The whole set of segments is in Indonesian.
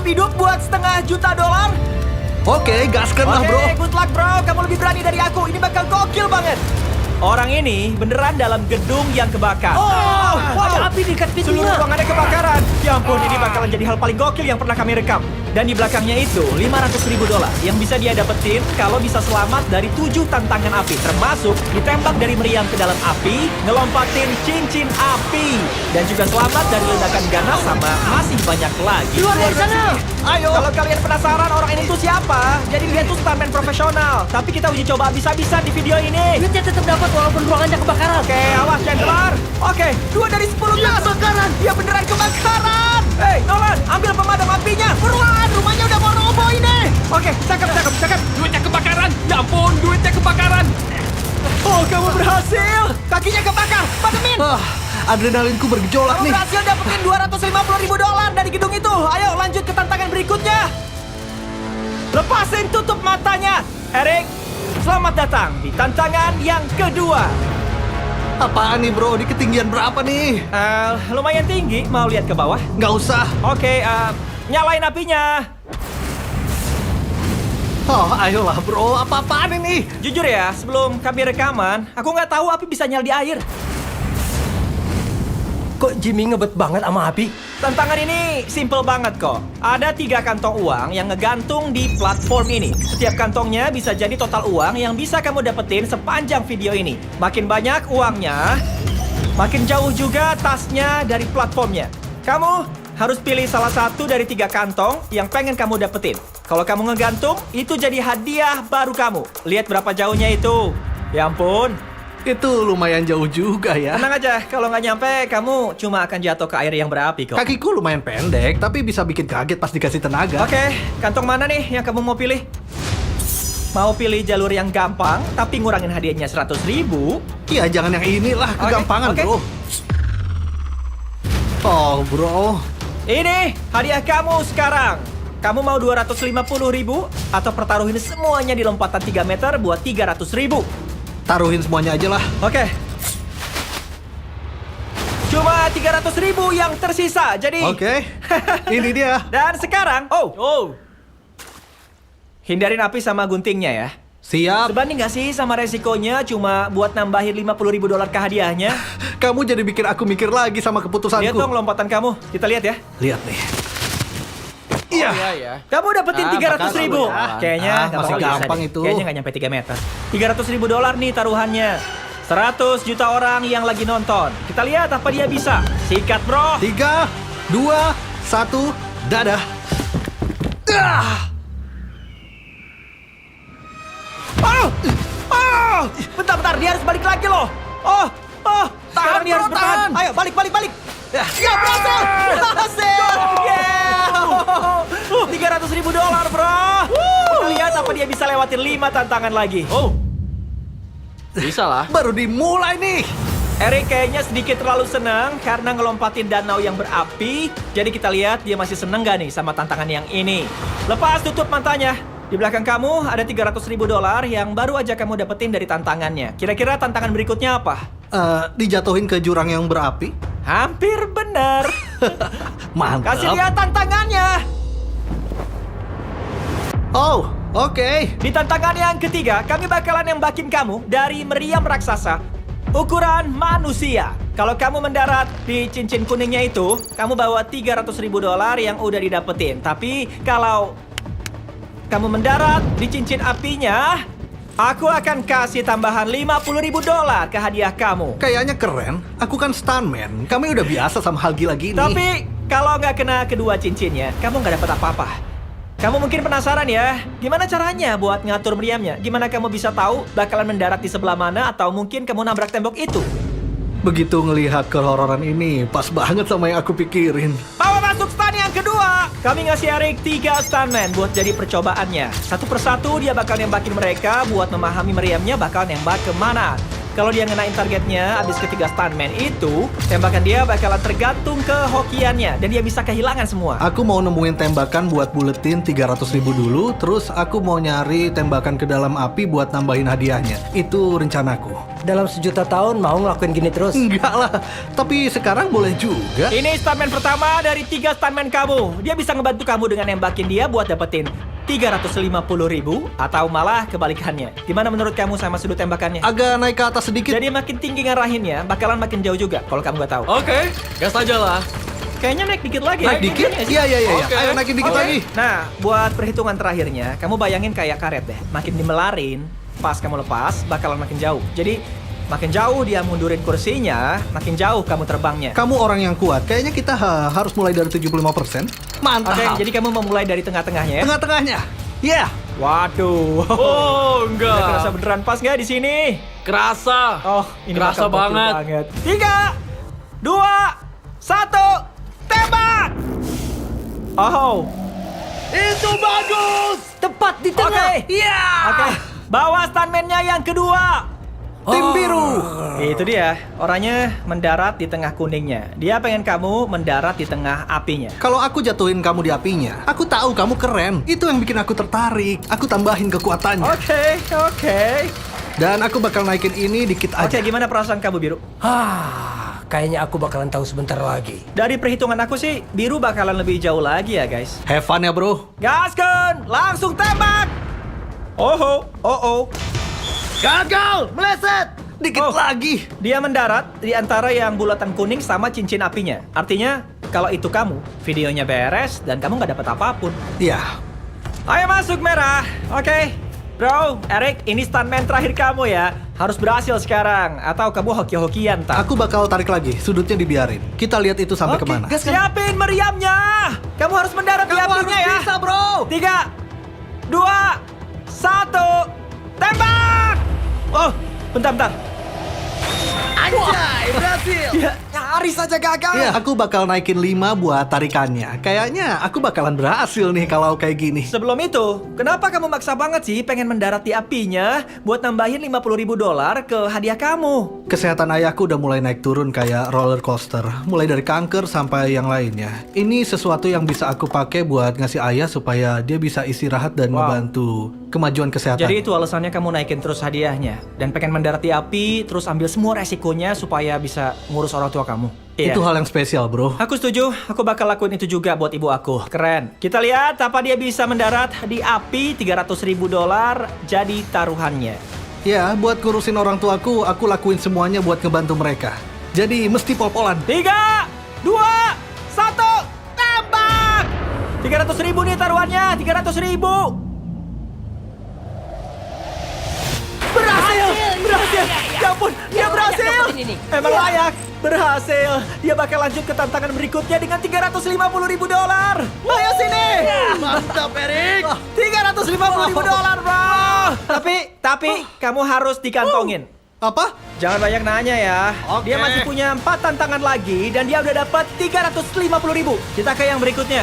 hidup buat $500.000? Oke, gaskan lah bro. Oke, good luck bro. Kamu lebih berani dari aku. Ini bakal gokil banget. Orang ini beneran dalam gedung yang kebakar. Ada api di dekat Seluruh pintunya. ruangannya kebakaran. Ya ampun, ini bakalan jadi hal paling gokil yang pernah kami rekam. Dan di belakangnya itu $500.000 yang bisa dia dapetin kalau bisa selamat dari 7 tantangan api, termasuk ditembak dari meriam ke dalam api, ngelompatin cincin api, dan juga selamat dari ledakan ganas sama masih banyak lagi. Keluar dari sana. Ayo, kalau kalian penasaran orang ini tuh siapa, jadi dia tuh stuntman profesional. Tapi kita uji coba habis-habisan di video ini. Duitnya tetap dapat walaupun ruangannya kebakaran. Oke, awas jangan keluar. Oke, 2 dari 10 gas. Kebakaran. Dia beneran kebakaran. Hei, Nolan, ambil pemadam apinya. Buruan, rumahnya udah mau roboh ini. Oke, cakep. Duitnya kebakaran. Ya ampun, duitnya kebakaran. Oh, kamu berhasil. Kakinya kebakar. Pademin. Adrenalinku bergejolak Kamu nih. berhasil dapetin $250.000 dari gedung itu. Ayo lanjut ke tantangan berikutnya. Lepasin tutup matanya. Eric, selamat datang di tantangan yang kedua. Apaan nih bro? Di ketinggian berapa nih? Lumayan tinggi. Mau lihat ke bawah? Nggak usah. Oke, nyalain apinya. Oh, ayolah bro. Apa-apaan ini? Jujur ya, sebelum kami rekaman, aku nggak tahu api bisa nyala di air. Kok Jimmy ngebet banget sama api? Tantangan ini simple banget kok. Ada 3 kantong uang yang ngegantung di platform ini. Setiap kantongnya bisa jadi total uang yang bisa kamu dapetin sepanjang video ini. Makin banyak uangnya, makin jauh juga tasnya dari platformnya. Kamu harus pilih salah satu dari 3 kantong yang pengen kamu dapetin. Kalau kamu ngegantung, itu jadi hadiah baru kamu. Lihat berapa jauhnya itu. Ya ampun. Itu lumayan jauh juga ya. Tenang aja, kalau nggak nyampe, kamu cuma akan jatuh ke air yang berapi kok. Kakiku lumayan pendek, tapi bisa bikin kaget pas dikasih tenaga. Oke, kantong mana nih yang kamu mau pilih? Mau pilih jalur yang gampang, tapi ngurangin hadiahnya 100.000? Iya, jangan yang inilah, kegampangan oke. bro. Oh bro. Ini hadiah kamu sekarang. Kamu mau 250.000 atau pertaruhin semuanya di lompatan 3 meter buat 300.000? Taruhin semuanya aja lah. Oke. Cuma 300.000 yang tersisa, jadi... Oke. Ini dia. Dan sekarang, hindarin api sama guntingnya ya. Siap. Sebanding nggak sih sama resikonya cuma buat nambahin $50.000 ke hadiahnya? Kamu jadi bikin aku mikir lagi sama keputusanku. Lihat dong lompatan kamu. Kita lihat ya. Lihat nih. Iya. Iya. Kamu dapetin 300.000. Kayaknya nggak masih bakal bisa gampang deh. itu. Kayaknya nggak nyampe 3 meter. $300.000 nih taruhannya. 100 juta orang yang lagi nonton. Kita lihat apa dia bisa. Sikat bro. 3, 2, 1, dadah. Bentar, dia harus balik lagi loh. Sekarang dia harus bertahan. Ayo, balik. Ya, berhasil. $300.000 bro. Kita lihat apa dia bisa lewatin 5 tantangan lagi. Bisa lah. Baru dimulai nih. Eric kayaknya sedikit terlalu senang karena ngelompatin danau yang berapi. Jadi kita lihat dia masih seneng gak nih sama tantangan yang ini. Lepas tutup matanya. Di belakang kamu ada $300.000 yang baru aja kamu dapetin dari tantangannya. Kira-kira tantangan berikutnya apa? Dijatuhin ke jurang yang berapi. Hampir benar. Mantap. Kasih lihat tantangannya. Oh, oke. Di tantangan yang ketiga, kami bakalan nembakin kamu dari meriam raksasa ukuran manusia. Kalau kamu mendarat di cincin kuningnya itu, kamu bawa $300.000 yang udah didapetin. Tapi kalau kamu mendarat di cincin apinya, aku akan kasih tambahan $50.000 ke hadiah kamu. Kayaknya keren. Aku kan stuntman. Kami udah biasa sama hal gila gini. Tapi kalau nggak kena kedua cincinnya, kamu nggak dapat apa-apa. Kamu mungkin penasaran ya, gimana caranya buat ngatur meriamnya? Gimana kamu bisa tahu bakalan mendarat di sebelah mana atau mungkin kamu nabrak tembok itu? Begitu ngelihat kehororan ini, pas banget sama yang aku pikirin. Bawa masuk stand yang kedua. Kami ngasih Eric 3 stuntman buat jadi percobaannya. Satu persatu dia bakal nembakin mereka buat memahami meriamnya bakal nembak kemana. Kalau dia ngenain targetnya abis ketiga stuntman itu, tembakan dia bakalan tergantung ke hokiannya dan dia bisa kehilangan semua. Aku mau nemuin tembakan buat buletin 300.000 dulu, terus aku mau nyari tembakan ke dalam api buat nambahin hadiahnya. Itu rencanaku. Dalam sejuta tahun mau ngelakuin gini terus? Enggak lah, tapi sekarang boleh juga. Ini stuntman pertama dari 3 stuntman kamu. Dia bisa ngebantu kamu dengan nembakin dia buat dapetin 350.000 atau malah kebalikannya. Gimana menurut kamu sama sudut tembakannya? Agak naik ke atas sedikit. Jadi makin tinggi ngarahinnya, bakalan makin jauh juga kalau kamu nggak tahu. Oke, gas aja lah. Kayaknya naik dikit lagi. Naik dikit? Iya, iya, iya. Oke. Ayo naikin dikit Oke. lagi. Nah, buat perhitungan terakhirnya, kamu bayangin kayak karet deh. Makin dimelarin, pas kamu lepas, bakalan makin jauh. Jadi, makin jauh dia mundurin kursinya, makin jauh kamu terbangnya. Kamu orang yang kuat. Kayaknya kita harus mulai dari 75%. Mantap. Oke, jadi kamu mau mulai dari tengah-tengahnya ya? Tengah-tengahnya. Iya. Waduh. Oh, Udah kerasa enggak. beneran pas nggak di sini? Kerasa. Oh, ini Kerasa bakal gokil banget. 3, 2, 1, tembak! Oh, Itu bagus. Tepat di tengah. oke. Iya. Oke, bawa stuntman-nya yang kedua. Tim biru. Itu dia, orangnya mendarat di tengah kuningnya. Dia pengen kamu mendarat di tengah apinya. Kalau aku jatuhin kamu di apinya, aku tahu kamu keren. Itu yang bikin aku tertarik. Aku tambahin kekuatannya. Oke. Dan aku bakal naikin ini dikit Oke, aja. gimana perasaan kamu, Biru? Kayaknya aku bakalan tahu sebentar lagi. Dari perhitungan aku sih, Biru bakalan lebih jauh lagi ya, guys. Have fun ya, bro. Gaskan, langsung tembak! Oh. Gagal, meleset. Dikit Oh. lagi. Dia mendarat di antara yang bulatan kuning sama cincin apinya. Artinya, kalau itu kamu, videonya beres dan kamu nggak dapat apapun. Ya. Ayo masuk merah. Oke. Bro, Eric, ini stuntman terakhir kamu ya. Harus berhasil sekarang. Atau kamu hoki-hokian, tak? Aku bakal tarik lagi. Sudutnya dibiarin. Kita lihat itu sampai kemana. Siapin meriamnya. Kamu harus mendarat di apinya ya. bisa, bro. 3, 2, 1, tembak! Oh, bentar. Anjay, berhasil. Ya, nyaris saja gagal. Iya, aku bakal naikin 5 buat tarikannya. Kayaknya aku bakalan berhasil nih kalau kayak gini. Sebelum itu, kenapa kamu maksa banget sih pengen mendarat di apinya buat nambahin $50.000 ke hadiah kamu? Kesehatan ayahku udah mulai naik turun kayak roller coaster. Mulai dari kanker sampai yang lainnya. Ini sesuatu yang bisa aku pakai buat ngasih ayah supaya dia bisa istirahat dan Wow. ngebantu kemajuan kesehatan. Jadi itu alasannya kamu naikin terus hadiahnya dan pengen mendarat di api, terus ambil semua resikonya supaya bisa ngurus orang tua kamu. Iya. Itu hal yang spesial, bro. Aku setuju, aku bakal lakuin itu juga buat ibu aku. Keren. Kita lihat apa dia bisa mendarat di api. $300.000 jadi taruhannya. Ya, buat ngurusin orang tuaku, aku lakuin semuanya buat ngebantu mereka. Jadi mesti pol-polan. 3, 2, 1, tembak! 300.000 nih taruhannya, 300.000. Berhasil! Ya ampun, dia berhasil! dapetin ini. Emang layak, berhasil. Dia bakal lanjut ke tantangan berikutnya dengan $350.000. Ayo sini! Mantap, Erik. $350.000, bro! Tapi kamu harus dikantongin. Apa? Jangan banyak nanya ya. Oke. Dia masih punya 4 tantangan lagi dan dia udah dapat 350.000. Kita ke yang berikutnya.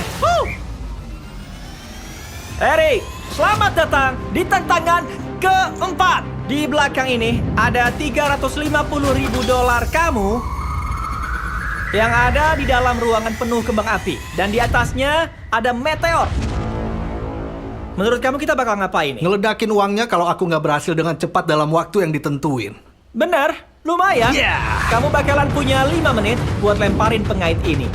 Eric, selamat datang di tantangan keempat. Di belakang ini ada $350.000 kamu yang ada di dalam ruangan penuh kembang api dan di atasnya ada meteor. Menurut kamu kita bakal ngapain nih? Ngeledakin uangnya kalau aku nggak berhasil dengan cepat dalam waktu yang ditentuin. Bener, lumayan. Yeah. Kamu bakalan punya 5 menit buat lemparin pengait ini.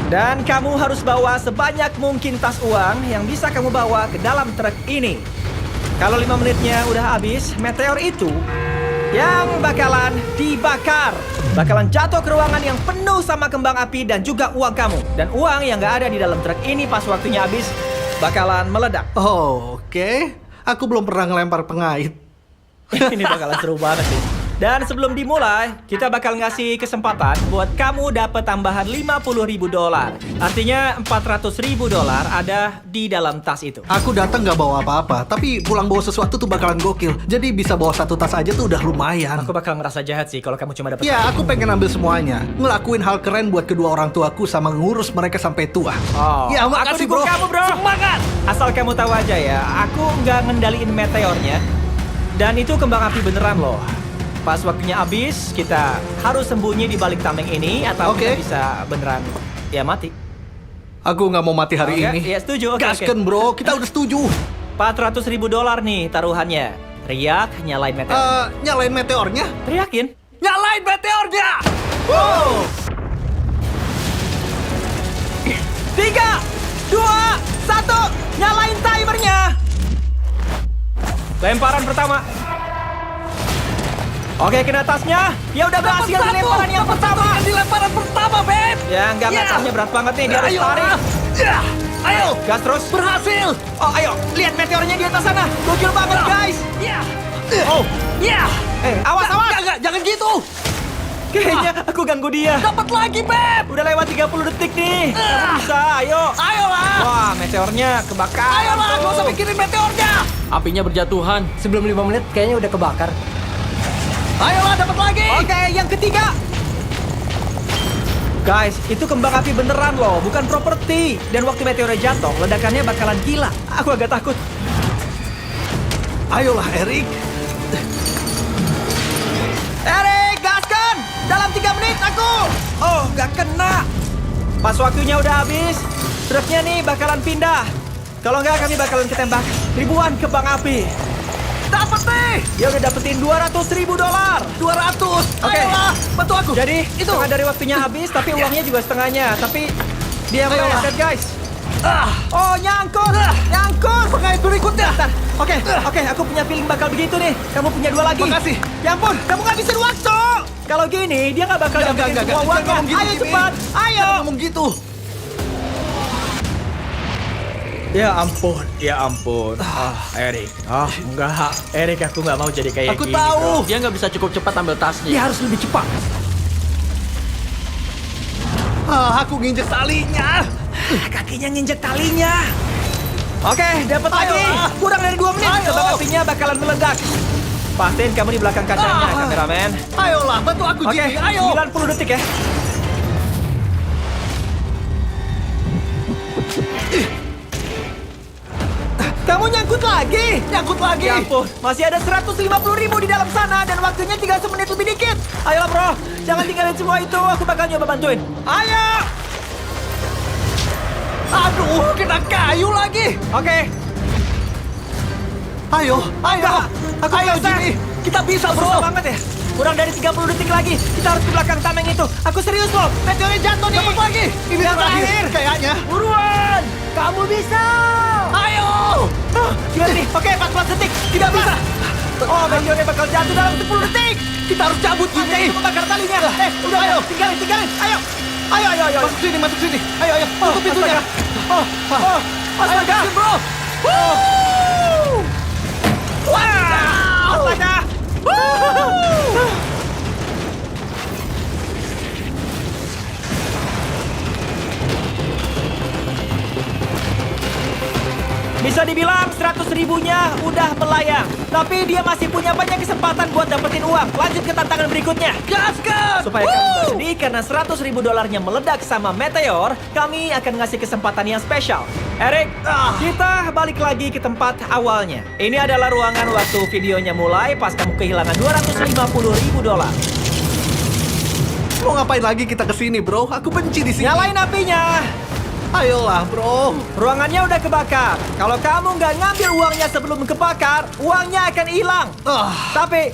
Dan kamu harus bawa sebanyak mungkin tas uang yang bisa kamu bawa ke dalam truk ini. Kalau 5 menitnya udah habis, meteor itu yang bakalan dibakar. Bakalan jatuh ke ruangan yang penuh sama kembang api dan juga uang kamu. Dan uang yang nggak ada di dalam truk ini pas waktunya habis bakalan meledak. Oh, oke. Aku belum pernah ngelempar pengait. Ini bakalan seru banget sih. Dan sebelum dimulai, kita bakal ngasih kesempatan buat kamu dapat tambahan $50.000. Artinya $400.000 ada di dalam tas itu. Aku datang nggak bawa apa-apa, tapi pulang bawa sesuatu tuh bakalan gokil. Jadi bisa bawa 1 tas aja tuh udah lumayan. Aku bakal ngerasa jahat sih kalau kamu cuma dapat. Ya, aku pengen ambil semuanya. Ngelakuin hal keren buat kedua orang tuaku sama ngurus mereka sampai tua. Oh, Ya, aku makasih, dukung bro. kamu, bro. Semangat. Asal kamu tahu aja ya, aku nggak ngendaliin meteornya. Dan itu kembang api beneran loh. pas waktunya habis, kita harus sembunyi di balik tameng ini atau Oke. kita bisa beneran ya mati. Aku nggak mau mati hari Oke, ini. ya setuju. Oke, Gasken bro, kita udah setuju. $400.000 nih taruhannya. Teriak, nyalain meteor. Nyalain meteornya? Teriakin. Nyalain meteornya! Wow. 3, 2, 1, nyalain timernya. Lemparan pertama. Oke, kena tasnya. Dia udah berhasil di lemparan yang pertama. Di lemparan pertama, Beb. Ya, enggak, meteornya berat banget nih. Dia harus tarik. Ayo, Gas terus. berhasil. Oh, ayo. Lihat meteornya di atas sana. Gokil banget, guys. Oh, Ya. awas, awas. Enggak, jangan gitu. Kayaknya aku ganggu dia. Dapat lagi, Beb. Udah lewat 30 detik nih. Kamu bisa, ayo. Ayolah. Wah, meteornya kebakaran. Ayolah, tuh. gak usah mikirin meteornya. Apinya berjatuhan. Sebelum 5 menit kayaknya udah kebakar. Ayolah, dapat lagi. Oke, yang ketiga. Guys, itu kembang api beneran loh, bukan properti. Dan waktu meteornya jatuh, ledakannya bakalan gila. Aku agak takut. Ayolah, Erik. Erik, gaskan! Dalam 3 menit aku! Oh, nggak kena. Pas waktunya udah habis, truknya nih bakalan pindah. Kalau nggak, kami bakalan ketembak ribuan kembang api. Dapat nih. Dia udah dapetin $200.000. 200. Oke. Ayolah, bantu aku. Jadi, itu. setengah dari waktunya habis, tapi uangnya juga setengahnya. Tapi, dia Ayolah. meleset, guys. Ah. Oh, nyangkut! Nyangkut! Pengait berikutnya! Oke, aku punya feeling bakal begitu nih. Kamu punya 2 lagi. Makasih. Ya ampun, kamu ngabisin waktu! Kalau gini, dia nggak bakal dapetin semua Jangan uangnya. ngomong gitu, Ayo Jimmy. cepat, ayo! Jangan ngomong gitu. Ya ampun. Erik. Enggak. Erik, aku nggak mau jadi kayak Aku gini. tahu. Dia nggak bisa cukup cepat ambil tasnya. Dia harus lebih cepat. Aku nginjek talinya. Kakinya nginjek talinya. Oke, dapat lagi. Ayolah. Kurang dari 2 menit. Ayo. Kembang apinya bakalan meledak. Pastiin kamu di belakang kacanya, kameramen. Ayolah, bantu aku, Oke, Jimmy. Ayo. 90 detik ya. Kamu nyangkut lagi? Nyangkut lagi. Ya ampun, masih ada 150.000 di dalam sana dan waktunya tinggal semenit lebih dikit. Ayolah bro, jangan tinggalin semua itu. Aku bakal nyoba bantuin. Ayo! Aduh, kena kayu lagi. Oke, Ayo, ayo. Aku Ayo, bisa. Jimmy. Kita bisa, susah bro. banget ya. Kurang dari 30 detik lagi. Kita harus ke belakang tameng itu. Aku serius loh. Meteornya jatuh nih. Dapat lagi. Ini Yang terakhir. terakhir. Kayaknya. Buruan! Kamu bisa! Ayo. Gimana nih? Oke, 14 detik. Tidak bisa. Oh, meteornya bakal jatuh dalam 10 detik. Kita harus cabut, Oke, Jimmy. itu membakar talinya. Udah, Ayo. tinggalin. Ayo. Ayo. Masuk sini, masuk sini. Ayo, ayo. Tutup pintunya. Astaga. Bro. Wow! Astaga. Bisa dibilang 100.000-nya udah melayang. Tapi dia masih punya banyak kesempatan buat dapetin uang. Lanjut ke tantangan berikutnya. Gaskan. Supaya kamu gak sedih karena $100.000 meledak sama meteor, kami akan ngasih kesempatan yang spesial. Erik, kita balik lagi ke tempat awalnya. Ini adalah ruangan waktu videonya mulai pas kamu kehilangan $250.000. Mau ngapain lagi kita kesini, bro? Aku benci di sini. Nyalain apinya. Ayolah, bro. Ruangannya udah kebakar. Kalau kamu nggak ngambil uangnya sebelum kebakar, uangnya akan hilang. Tapi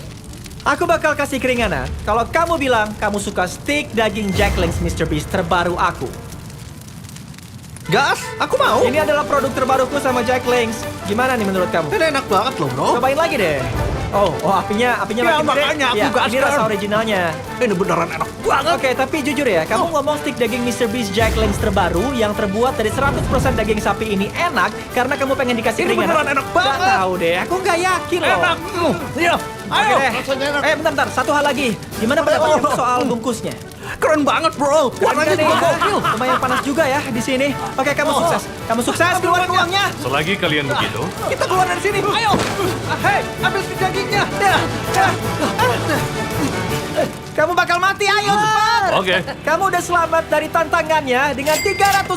aku bakal kasih keringanan kalau kamu bilang kamu suka steak daging Jack Links Mr. Beast terbaru aku. Gas, aku mau. Ini adalah produk terbaruku sama Jack Links. Gimana nih menurut kamu? Ini enak banget loh, bro. Cobain lagi deh. Oh, apinya Ya, makin gede. makanya aku Ya, gaskan. ini rasa originalnya. Ini beneran enak banget. Oke, tapi jujur ya, kamu ngomong steak daging Mr. Beast Jack Links terbaru yang terbuat dari 100% daging sapi ini enak karena kamu pengen dikasih Ini keringanan. beneran enak banget. Gak tahu deh, aku nggak yakin loh. Enak. Iya. Oke Ayo. deh. Rasanya enak. Bentar, satu hal lagi. Gimana pendapat kamu soal bungkusnya? Keren banget, bro. Warnanya Keren juga kan ya? gokil. Lumayan panas juga ya di sini. Oke, kamu sukses. Kamu sukses, keluarin uangnya. Selagi kalian begitu, Kita keluar dari sini. Ayo. Hei, ambil dagingnya. Kamu bakal mati, ayo cepat. oke. Kamu udah selamat dari tantangannya dengan $300.000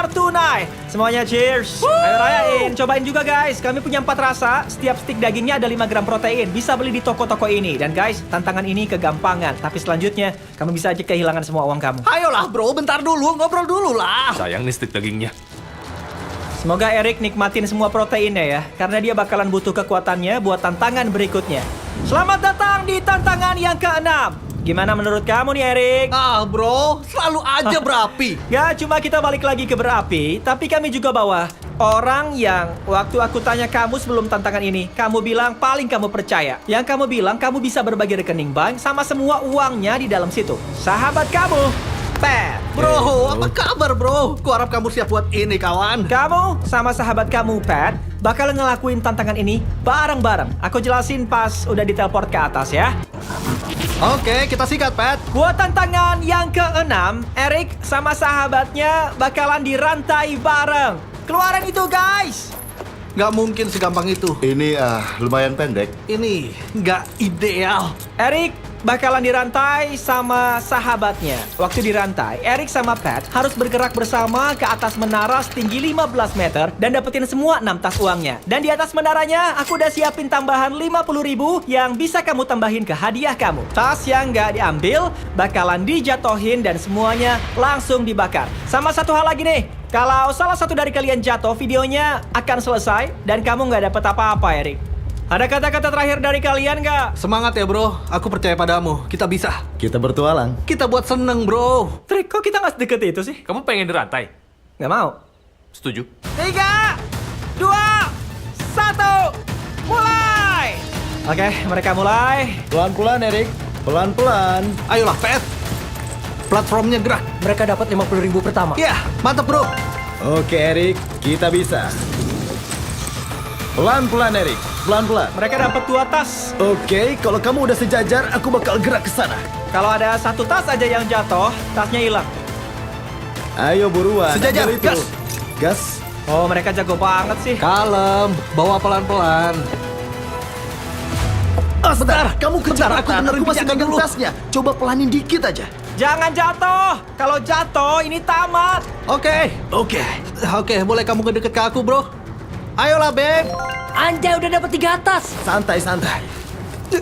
tunai. Semuanya cheers. Ayo rayain. Cobain juga guys. Kami punya 4 rasa. Setiap stick dagingnya ada 5 gram protein. Bisa beli di toko-toko ini. Dan guys, tantangan ini kegampangan. Tapi selanjutnya, kamu bisa aja kehilangan semua uang kamu. Ayolah bro, bentar dulu, ngobrol dulu lah. Sayang nih stick dagingnya. Semoga Erik nikmatin semua proteinnya ya. Karena dia bakalan butuh kekuatannya buat tantangan berikutnya. Selamat datang di tantangan yang ke-6. Gimana menurut kamu nih Erik? Ah bro, selalu aja berapi. Gak cuma kita balik lagi ke berapi, tapi kami juga bawa orang yang waktu aku tanya kamu sebelum tantangan ini, kamu bilang paling kamu percaya. Yang kamu bilang kamu bisa berbagi rekening bank sama semua uangnya di dalam situ. Sahabat kamu, Pat. Bro, apa kabar bro? Kuharap kamu siap buat ini kawan. Kamu sama sahabat kamu, Pat, bakal ngelakuin tantangan ini bareng-bareng. Aku jelasin pas udah diteleport ke atas ya. Oke, kita sikat Pat. Buat tantangan yang ke-6, Erik sama sahabatnya bakalan dirantai bareng. Keluarin itu guys! Nggak mungkin segampang itu. Ini lumayan pendek. Ini nggak ideal. Erik bakalan dirantai sama sahabatnya. Waktu dirantai, Erik sama Pat harus bergerak bersama ke atas menara setinggi 15 meter dan dapetin semua 6 tas uangnya. Dan di atas menaranya, aku udah siapin tambahan 50.000 yang bisa kamu tambahin ke hadiah kamu. Tas yang nggak diambil bakalan dijatohin dan semuanya langsung dibakar. Sama satu hal lagi nih, kalau salah satu dari kalian jatuh, videonya akan selesai dan kamu nggak dapet apa-apa, Erik. Ada kata-kata terakhir dari kalian nggak? Semangat ya bro, aku percaya padamu. Kita bisa. Kita bertualang. Kita buat seneng bro. Trik, kok kita nggak sedekat itu sih? Kamu pengen dirantai? Nggak mau. Setuju. 3, 2, 1, mulai! Oke, mereka mulai. Pelan-pelan, Erik. Pelan-pelan. Ayolah Pat. Platformnya gerak. Mereka dapat 50.000 pertama. Ya, mantap bro. Oke, Erik. Kita bisa. Pelan-pelan, Erik. Pelan-pelan. Mereka dapat 2 tas. Oke, kalau kamu udah sejajar, aku bakal gerak ke sana. Kalau ada 1 tas aja yang jatuh, tasnya hilang. Ayo buruan. Sejajar, ambil itu. gas. Gas. Oh, mereka jago banget sih. Kalem, bawa pelan-pelan. Bentar, kamu kecepatan. aku benerin Aku masih pijakan pegang dulu. tasnya. Coba pelanin dikit aja. Jangan jatuh. Kalau jatuh, ini tamat. Oke. Oke, boleh kamu ngedeket ke aku bro? Ayolah Beb. Anjay, udah dapat 3 atas. Santai.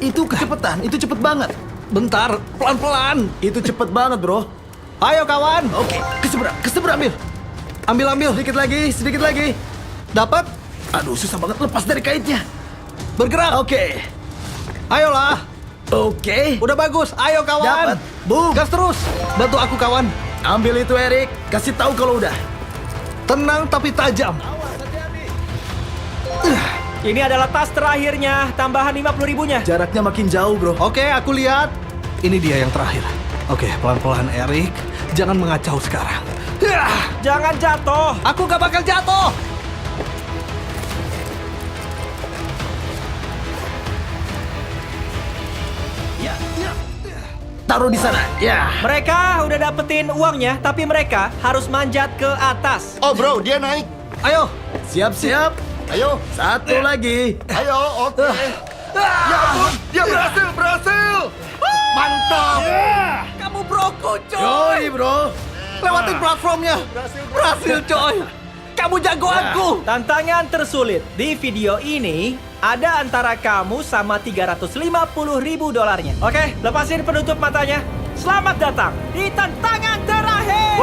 Itu kecepatan. Itu cepet banget. Bentar, pelan-pelan. Itu cepet banget, bro. Ayo kawan. Oke, keseberang, ambil. Ambil. Sedikit lagi. Dapat? Aduh, susah banget lepas dari kaitnya. Bergerak. Oke. Ayolah. Oke. Udah bagus. Ayo kawan. Dapat. Boom. Gas terus. Bantu aku kawan. Ambil itu, Erik. Kasih tahu kalau udah. Tenang tapi tajam. Ini adalah tas terakhirnya. Tambahan 50.000-nya. Jaraknya makin jauh, bro. Oke, aku lihat. Ini dia yang terakhir. Oke, pelan-pelan Erik. Jangan mengacau sekarang. Jangan jatuh. Aku gak bakal jatuh. Taruh di sana. Ya. Mereka udah dapetin uangnya, tapi mereka harus manjat ke atas. Oh bro, dia naik. Ayo. Siap. Ayo. Satu lagi. Ayo, oke. Ya ampun, dia berhasil. Mantap. Kamu broku, coy. Yoi, bro. Lewatin platformnya. Berhasil, coy. Kamu jagoanku. Tantangan tersulit di video ini ada antara kamu sama 350.000 dolarnya. Oke, lepasin penutup matanya. Selamat datang di tantangan terakhir.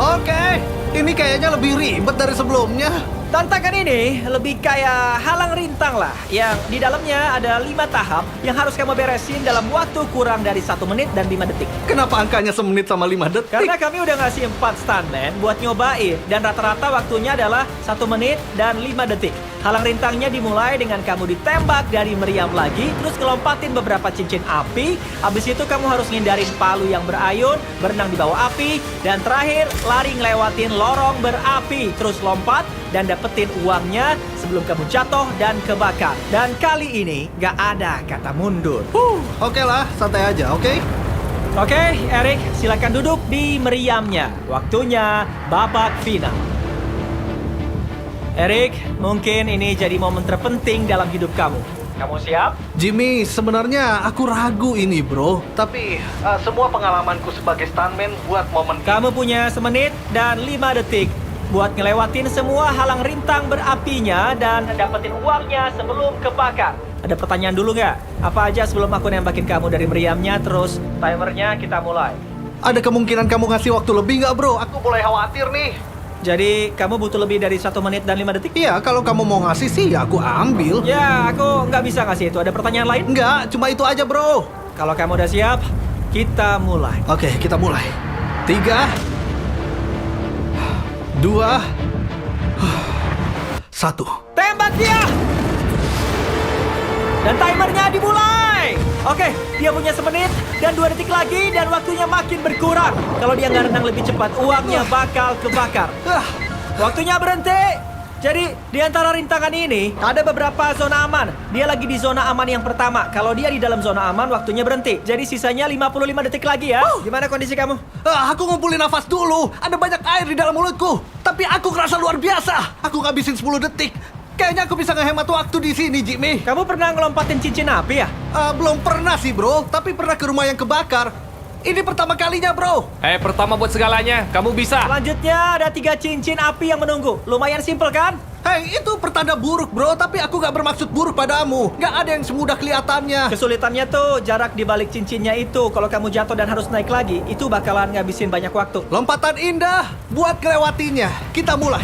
Oke. Ini kayaknya lebih ribet dari sebelumnya. Tantangan ini lebih kayak halang rintang lah. Yang di dalamnya ada 5 tahap yang harus kamu beresin dalam waktu kurang dari 1 menit dan 5 detik. Kenapa angkanya semenit sama 5 detik? Karena kami udah ngasih 4 stuntman buat nyobain. Dan rata-rata waktunya adalah 1 menit dan 5 detik. Halang rintangnya dimulai dengan kamu ditembak dari meriam lagi, terus ngelompatin beberapa cincin api. Habis itu kamu harus ngindarin palu yang berayun, berenang di bawah api, dan terakhir lari ngelewatin lorong berapi. Terus lompat dan dapetin uangnya sebelum kamu jatuh dan kebakar. Dan kali ini gak ada kata mundur. Oke lah, santai aja, oke? Oke, Erik, silakan duduk di meriamnya. Waktunya babak final. Erik, mungkin ini jadi momen terpenting dalam hidup kamu. Kamu siap? Jimmy, sebenarnya aku ragu ini bro. Tapi semua pengalamanku sebagai stuntman buat momen Kamu punya 1 menit dan 5 detik. buat ngelewatin semua halang rintang berapinya dan dapetin uangnya sebelum kebakar. Ada pertanyaan dulu nggak? Apa aja sebelum aku nembakin kamu dari meriamnya, terus timernya kita mulai. Ada kemungkinan kamu ngasih waktu lebih nggak bro? Aku mulai khawatir nih. Jadi, kamu butuh lebih dari 1 menit dan 5 detik? Iya, kalau kamu mau ngasih sih ya aku ambil. Ya, aku nggak bisa ngasih itu. Ada pertanyaan lain? Enggak, cuma itu aja bro. Kalau kamu udah siap, kita mulai. Oke, kita mulai. 3, 2, 1. Tembak dia! Dan timernya dimulai! Oke, dia punya 1 menit dan 2 detik lagi dan waktunya makin berkurang. Kalau dia nggak renang lebih cepat, uangnya bakal kebakar. Waktunya berhenti! Jadi, di antara rintangan ini, ada beberapa zona aman. Dia lagi di zona aman yang pertama. Kalau dia di dalam zona aman, waktunya berhenti. Jadi, sisanya 55 detik lagi ya. Gimana kondisi kamu? Aku ngumpulin nafas dulu. Ada banyak air di dalam mulutku. Tapi aku ngerasa luar biasa. Aku ngabisin 10 detik. Kayaknya aku bisa ngehemat waktu di sini, Jimmy. Kamu pernah ngelompatin cincin api ya? Belum pernah sih, bro. Tapi pernah ke rumah yang kebakar. Ini pertama kalinya, bro. Pertama buat segalanya. Kamu bisa. Selanjutnya, ada 3 cincin api yang menunggu. Lumayan simpel kan? Hei, itu pertanda buruk, bro. Tapi aku gak bermaksud buruk padamu. Gak ada yang semudah kelihatannya. Kesulitannya tuh jarak di balik cincinnya itu. Kalau kamu jatuh dan harus naik lagi, itu bakalan ngabisin banyak waktu. Lompatan indah buat kelewatinya. Kita mulai.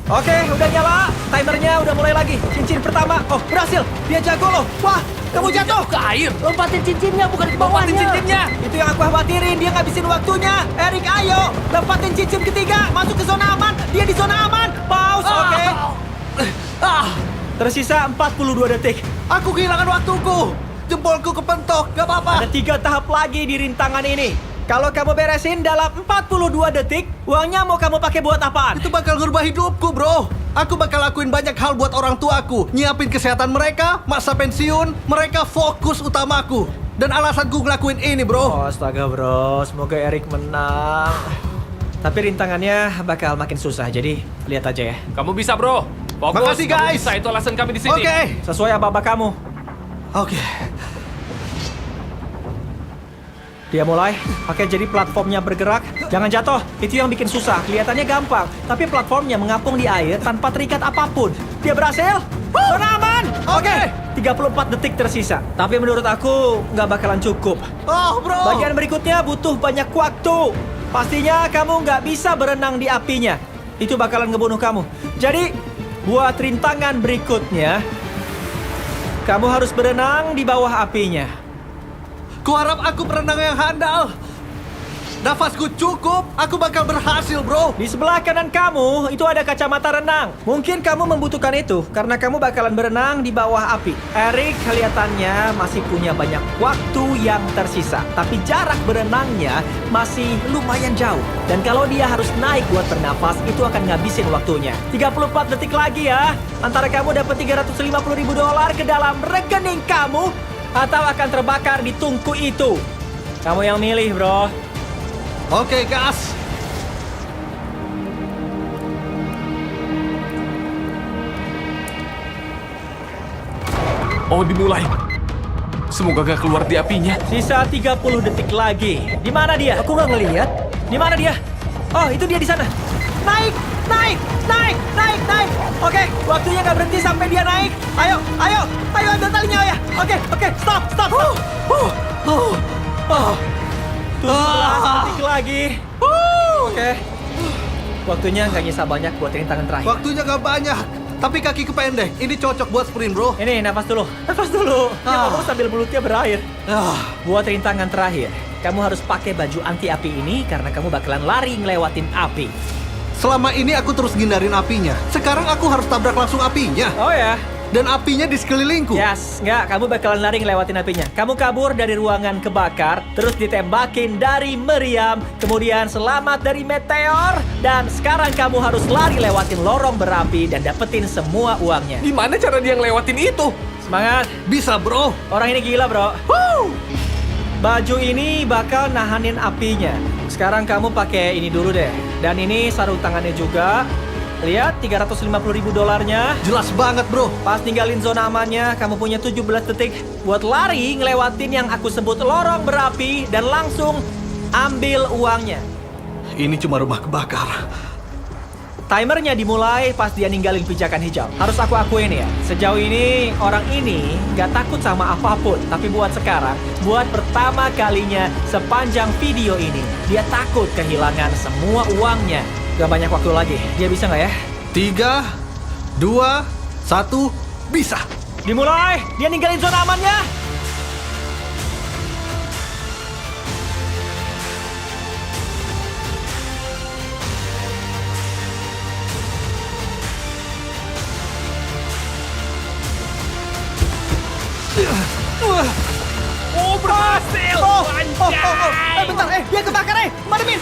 Oke, udah nyala. Timernya udah mulai lagi. Cincin pertama. Oh, berhasil. Dia jago loh. Wah, kamu jatuh Ke air. Lompatin cincinnya, bukan ke Lompatin bawahnya. cincinnya. Itu yang aku khawatirin. Dia ngabisin waktunya. Erik, ayo. Lompatin cincin ketiga. Masuk ke zona aman. Dia di zona aman. Pause, oke. Tersisa 42 detik. Aku kehilangan waktuku. Jempolku kepentok. Gak apa-apa. Ada 3 tahap lagi di rintangan ini. Kalau kamu beresin dalam 42 detik, uangnya mau kamu pakai buat apaan? Itu bakal ngerubah hidupku, bro. Aku bakal lakuin banyak hal buat orang tuaku. Nyiapin kesehatan mereka, masa pensiun, mereka fokus utamaku. Dan alasanku ngelakuin ini, bro. Oh, astaga bro, semoga Erik menang. Tapi rintangannya bakal makin susah, jadi lihat aja ya. Kamu bisa, bro. Fokus. Makasih, Kamu guys. bisa. Itu alasan kami di sini. Oke. Sesuai apa-apa kamu. Oke. Dia mulai, pakai jadi platformnya bergerak. Jangan jatuh, itu yang bikin susah. Kelihatannya gampang, tapi platformnya mengapung di air tanpa terikat apapun. Dia berhasil. Zona aman. Oke, 34 detik tersisa. Tapi menurut aku, nggak bakalan cukup. Oh, bro. Bagian berikutnya butuh banyak waktu. Pastinya kamu nggak bisa berenang di apinya. Itu bakalan ngebunuh kamu. Jadi, buat rintangan berikutnya, kamu harus berenang di bawah apinya. Kuharap aku perenang yang handal. Nafasku cukup, aku bakal berhasil, bro. Di sebelah kanan kamu, itu ada kacamata renang. Mungkin kamu membutuhkan itu, karena kamu bakalan berenang di bawah api. Erik kelihatannya masih punya banyak waktu yang tersisa. Tapi jarak berenangnya masih lumayan jauh. Dan kalau dia harus naik buat bernafas, itu akan ngabisin waktunya. 34 detik lagi ya. Antara kamu dapat $350.000 ke dalam rekening kamu, atau akan terbakar di tungku itu. Kamu yang milih, bro. Oke, gas. Oh, dimulai. Semoga gak keluar di apinya. Sisa 30 detik lagi. Di mana dia? Aku nggak ngelihat. Di mana dia? Oh, itu dia di sana. Naik, naik, naik, naik, naik. Oke, waktunya nggak berhenti sampai dia naik. Ayo, ayo, ayo ambil talinya ya. Oke, stop, stop, stop. 17 detik lagi. Oke. Waktunya nggak nyisa banyak buat rintangan terakhir. Waktunya gak banyak, tapi kakiku pendek. Ini cocok buat sprint, bro. Ini, nafas dulu. Nafas dulu. Dia ngomong sambil mulutnya berair. Buat rintangan terakhir, kamu harus pakai baju anti api ini karena kamu bakalan lari ngelewatin api. Selama ini aku terus ngindarin apinya. Sekarang aku harus tabrak langsung apinya. Oh ya? Dan apinya di sekelilingku. Yes, nggak. Kamu bakalan lari ngelewatin apinya. Kamu kabur dari ruangan kebakar, terus ditembakin dari meriam, kemudian selamat dari meteor, dan sekarang kamu harus lari lewatin lorong berapi dan dapetin semua uangnya. Gimana cara dia ngelewatin itu? Semangat. Bisa, bro. Orang ini gila, bro. Baju ini bakal nahanin apinya. Sekarang kamu pakai ini dulu deh. Dan ini sarung tangannya juga. Lihat, $350.000-nya. Jelas banget, bro. Pas ninggalin zona amannya, kamu punya 17 detik buat lari ngelewatin yang aku sebut lorong berapi dan langsung ambil uangnya. Ini cuma rumah kebakar. Timernya dimulai pas dia ninggalin pijakan hijau. Harus aku akuin ya, sejauh ini orang ini gak takut sama apapun. Tapi buat sekarang, buat pertama kalinya sepanjang video ini, dia takut kehilangan semua uangnya. Gak banyak waktu lagi, dia bisa nggak ya? 3, 2, 1, bisa. Dimulai, dia ninggalin zona amannya. Oh, berhasil! Bentar, dia kebakar, Mademin.